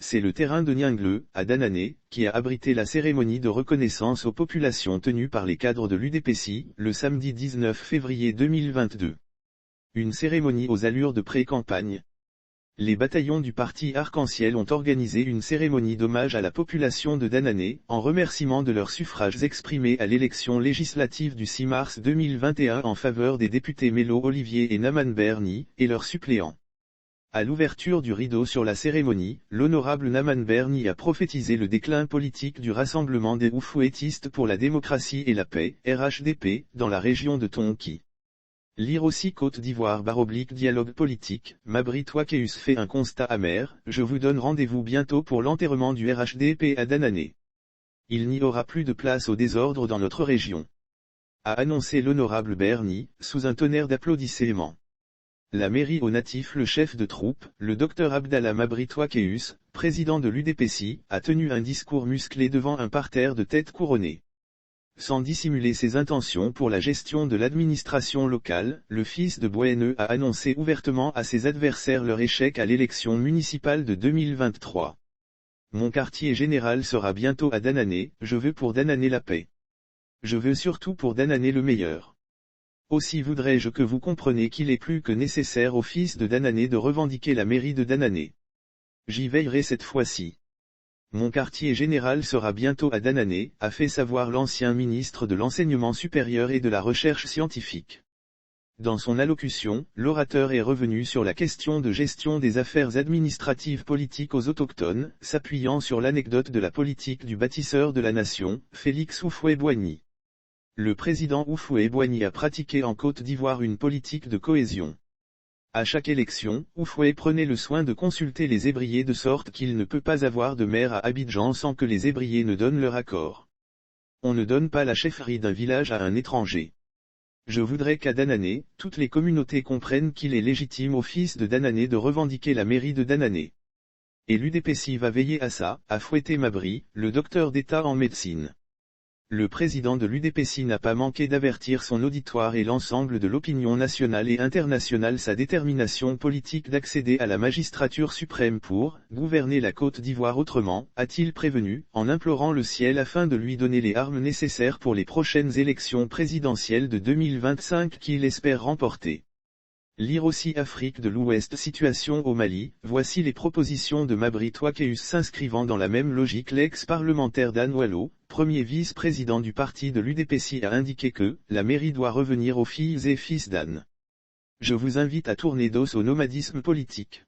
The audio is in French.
c'est le terrain de Niingle, à Danané, qui a abrité la cérémonie de reconnaissance aux populations tenue par les cadres de l'UDPSI, le samedi 19 février 2022. Une cérémonie aux allures de pré-campagne. Les bataillons du parti Arc-en-Ciel ont organisé une cérémonie d'hommage à la population de Danané, en remerciement de leurs suffrages exprimés à l'élection législative du 6 mars 2021 en faveur des députés Mélo Olivier et Naman Berni, et leurs suppléants. À l'ouverture du rideau sur la cérémonie, l'honorable Naman Berni a prophétisé le déclin politique du Rassemblement des Oufouettistes pour la démocratie et la paix, RHDP, dans la région de Tonki. Lire aussi Côte d'Ivoire / dialogue politique, Mabry Twakeus fait un constat amer, je vous donne rendez-vous bientôt pour l'enterrement du RHDP à Danané. Il n'y aura plus de place au désordre dans notre région. A annoncé l'honorable Berni, sous un tonnerre d'applaudissements. La mairie aux natifs. Le chef de troupe, le docteur Abdallah Mabry Twakeus, président de l'UDPSI, a tenu un discours musclé devant un parterre de têtes couronnées. Sans dissimuler ses intentions pour la gestion de l'administration locale, le fils de Bouéneux a annoncé ouvertement à ses adversaires leur échec à l'élection municipale de 2023. Mon quartier général sera bientôt à Danané, je veux pour Danané la paix. Je veux surtout pour Danané le meilleur. Aussi voudrais-je que vous compreniez qu'il est plus que nécessaire au fils de Danané de revendiquer la mairie de Danané. J'y veillerai cette fois-ci. Mon quartier général sera bientôt à Danané, a fait savoir l'ancien ministre de l'Enseignement supérieur et de la Recherche scientifique. Dans son allocution, l'orateur est revenu sur la question de gestion des affaires administratives politiques aux autochtones, s'appuyant sur l'anecdote de la politique du bâtisseur de la nation, Félix Houphouët-Boigny. Le président Houphouët-Boigny a pratiqué en Côte d'Ivoire une politique de cohésion. À chaque élection, Houphouët prenait le soin de consulter les ébriers de sorte qu'il ne peut pas avoir de maire à Abidjan sans que les ébriers ne donnent leur accord. On ne donne pas la chefferie d'un village à un étranger. Je voudrais qu'à Danané, toutes les communautés comprennent qu'il est légitime au fils de Danané de revendiquer la mairie de Danané. Et l'UDPSI va veiller à ça, a fouetté Mabry, le docteur d'État en médecine. Le président de l'UDPSI n'a pas manqué d'avertir son auditoire et l'ensemble de l'opinion nationale et internationale sa détermination politique d'accéder à la magistrature suprême pour gouverner la Côte d'Ivoire autrement, a-t-il prévenu, en implorant le ciel afin de lui donner les armes nécessaires pour les prochaines élections présidentielles de 2025 qu'il espère remporter. Lire aussi Afrique de l'Ouest. Situation au Mali, voici les propositions de Mabry Twakeus s'inscrivant dans la même logique. L'ex-parlementaire Dan Wallo, premier vice-président du parti de l'UDPSI, a indiqué que la mairie doit revenir aux filles et fils d'Anne. Je vous invite à tourner dos au nomadisme politique.